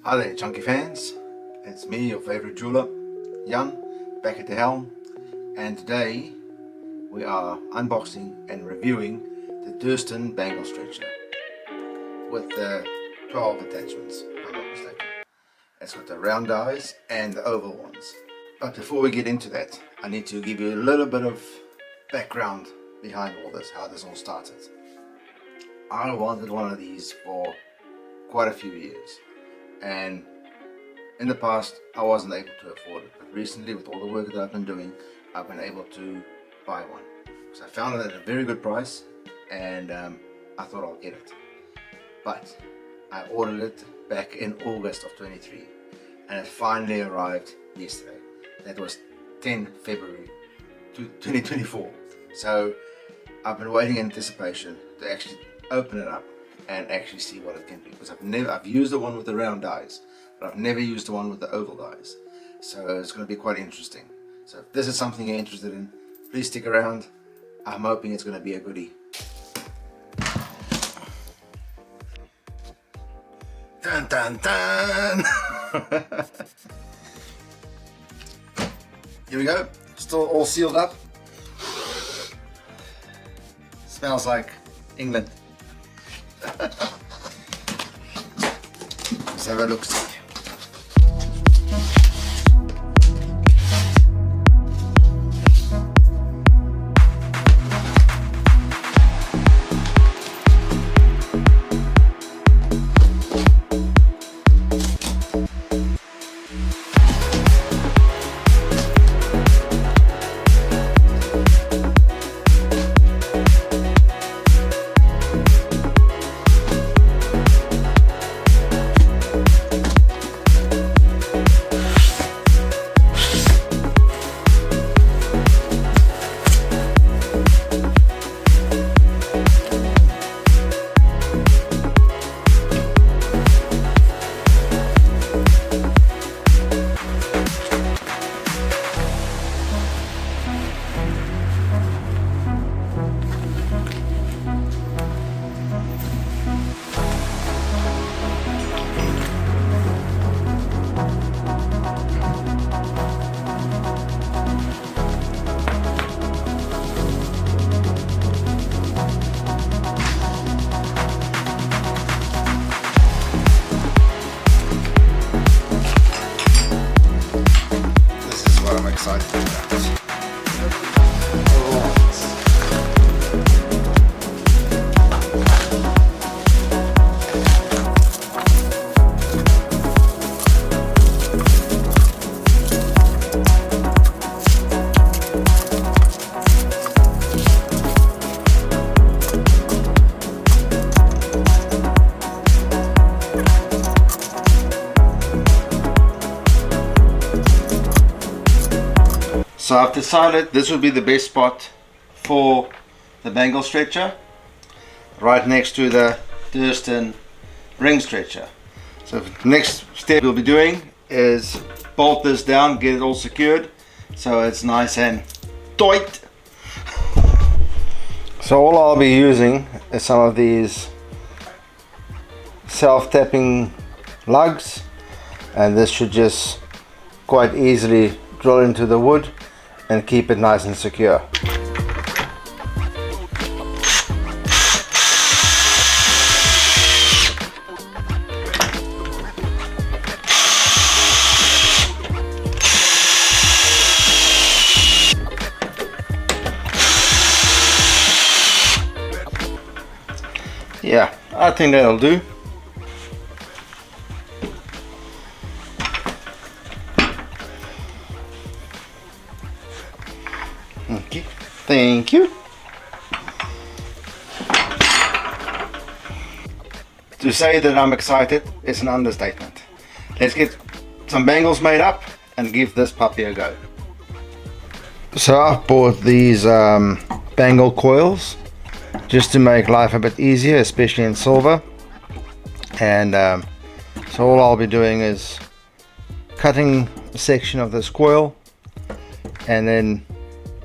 Hi there, chunky fans. It's me, your favorite jeweler, Jan, back at the helm, and today we are unboxing and reviewing the Durston Bangle Strecher with the 12 attachments, if I'm not mistaken. It's got the round eyes and the oval ones. But before we get into that, I need to give you a little bit of background behind all this, how this all started. I wanted one of these for quite a few years, and in the past I wasn't able to afford it, but recently with all the work that I've been doing, I've been able to buy one. So I found it at a very good price, and I thought I'll get it. But I ordered it back in August of 23, and it finally arrived yesterday. That was 10 February 2024. So I've been waiting in anticipation to actually open it up and actually see what it can be, because I've used the one with the round eyes, but I've never used the one with the oval eyes. So it's going to be quite interesting. So if this is something you're interested in, please stick around. I'm hoping it's going to be a goodie. Dun dun dun! Here we go. Still all sealed up. Smells like England. Let's have a look. Excited about this. So I've decided this would be the best spot for the Bangle Strecher, right next to the Durston ring stretcher. So the next step we'll be doing is bolt this down, get it all secured so it's nice and tight. So all I'll be using is some of these self-tapping lugs, and this should just quite easily drill into the wood and keep it nice and secure. Yeah, I think that'll do. Okay, thank you. To say that I'm excited is an understatement. Let's get some bangles made up and give this puppy a go. So I've bought these bangle coils just to make life a bit easier, especially in silver. And so all I'll be doing is cutting a section of this coil and then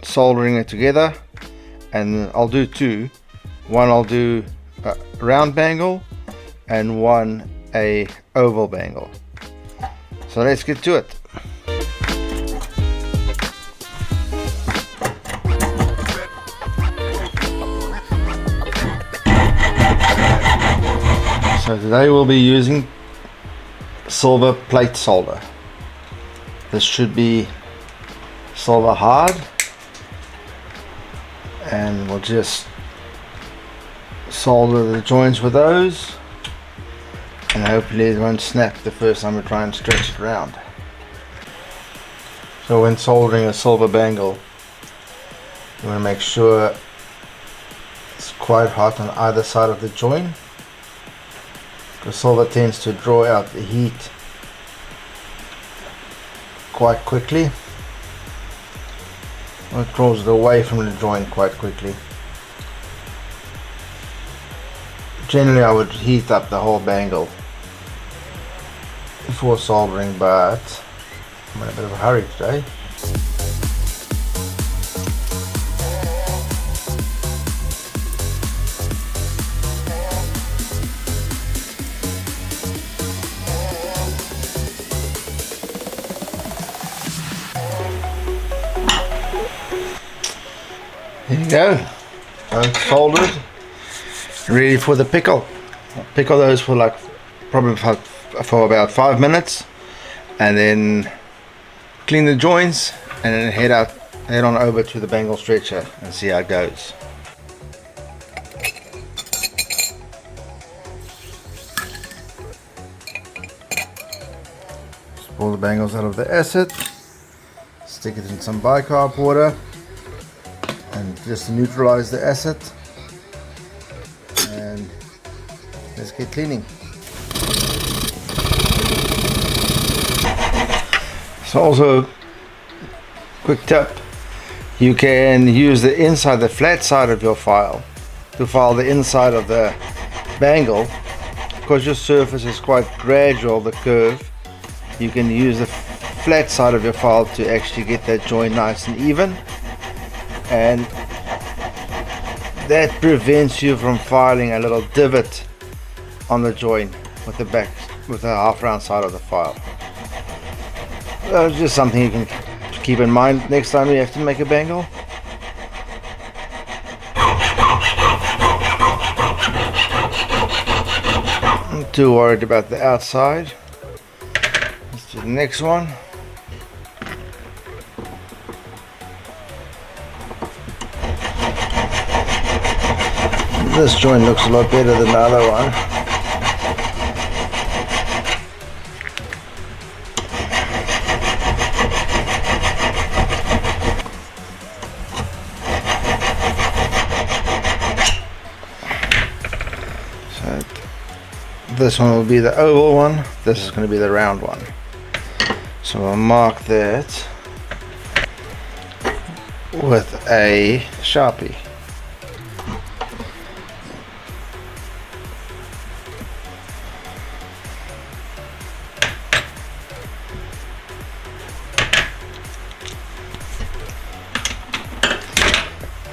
soldering it together, and I'll do two. One I'll do a round bangle and one a oval bangle. So let's get to it. So today we'll be using silver plate solder. This should be silver hard, and we'll just solder the joints with those, and hopefully it won't snap the first time we try and stretch it around. So when soldering a silver bangle, you want to make sure it's quite hot on either side of the joint, because silver tends to draw out the heat quite quickly. It draws it away from the joint quite quickly. Generally I would heat up the whole bangle before soldering, but I'm in a bit of a hurry today. There you go, soldered, ready for the pickle. I'll pickle those for like probably for about 5 minutes, and then clean the joints, and then head on over to the Bangle stretcher and see how it goes. Just pull the bangles out of the acid, stick it in some bicarb water, and just to neutralize the acid, and let's get cleaning. So also, quick tip, you can use the inside, the flat side of your file to file the inside of the bangle, because your surface is quite gradual, the curve. You can use the flat side of your file to actually get that joint nice and even, and that prevents you from filing a little divot on the joint with the half round side of the file. Just something you can keep in mind next time you have to make a bangle. Not too worried about the outside. Let's do the next one. This joint looks a lot better than the other one. So this one will be the oval one, this is going to be the round one. So we'll mark that with a Sharpie.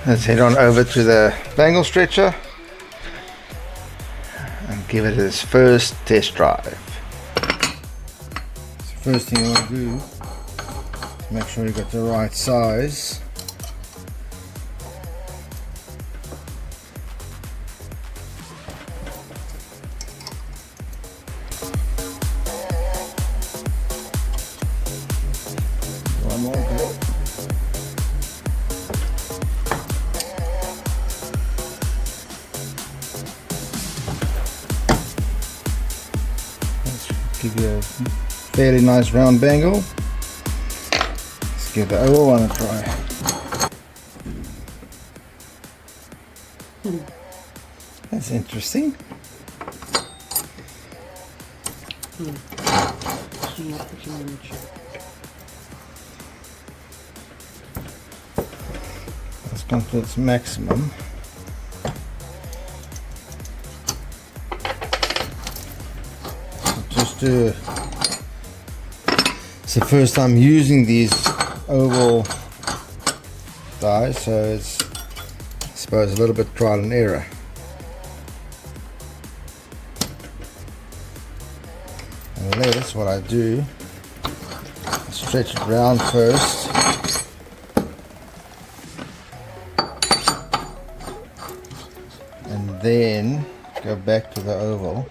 Let's head on over to the Bangle stretcher and give it its first test drive. So first thing you want to do is make sure you got the right size. One more bit. Give you a fairly nice round bangle. Let's give the oval one a try. That's interesting. Let's come to its maximum. It's the first time using these oval dies, so it's, I suppose, a little bit trial and error. And that's what I do stretch it round first. And then go back to the oval.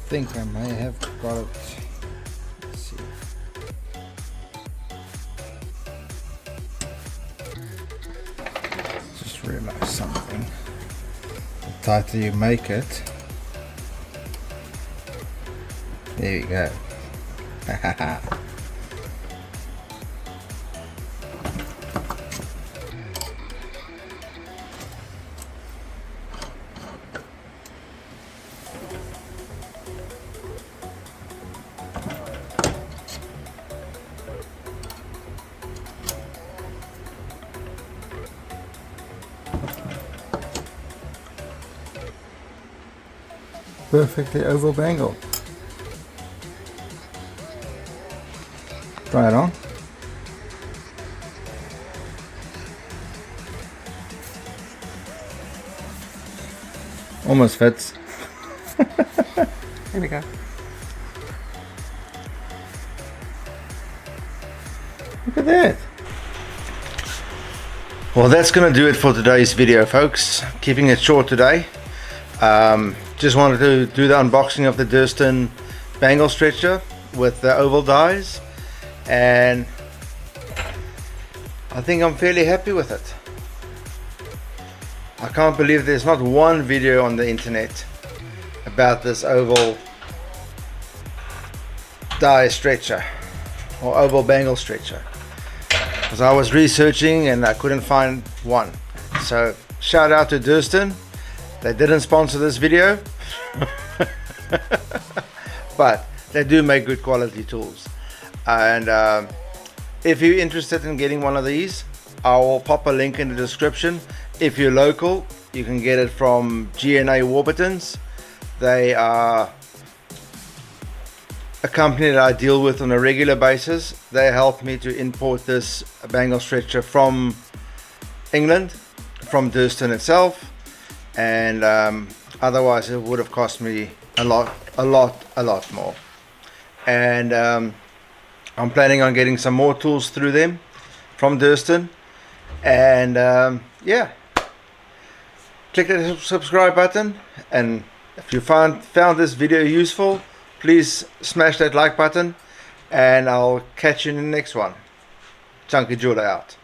I think I may have got it. Let's see. Just realized something. The tighter you make it, there you go. Perfectly oval bangle. Try it on. Almost fits. Here we go. Look at that. Well, that's going to do it for today's video, folks. Keeping it short today. Just wanted to do the unboxing of the Durston Bangle Stretcher with the oval dies, and I think I'm fairly happy with it. I can't believe there's not one video on the internet about this oval die stretcher or oval bangle stretcher, because I was researching and I couldn't find one. So shout out to Durston. They didn't sponsor this video, but they do make good quality tools. And if you're interested in getting one of these, I will pop a link in the description. If you're local, you can get it from G&A Warburtons. They are a company that I deal with on a regular basis. They helped me to import this bangle stretcher from England, from Durston itself. And otherwise it would have cost me a lot more. And I'm planning on getting some more tools through them from Durston. And yeah, click the subscribe button, and if you found this video useful, please smash that like button, and I'll catch you in the next one. Chunky Jeweler out.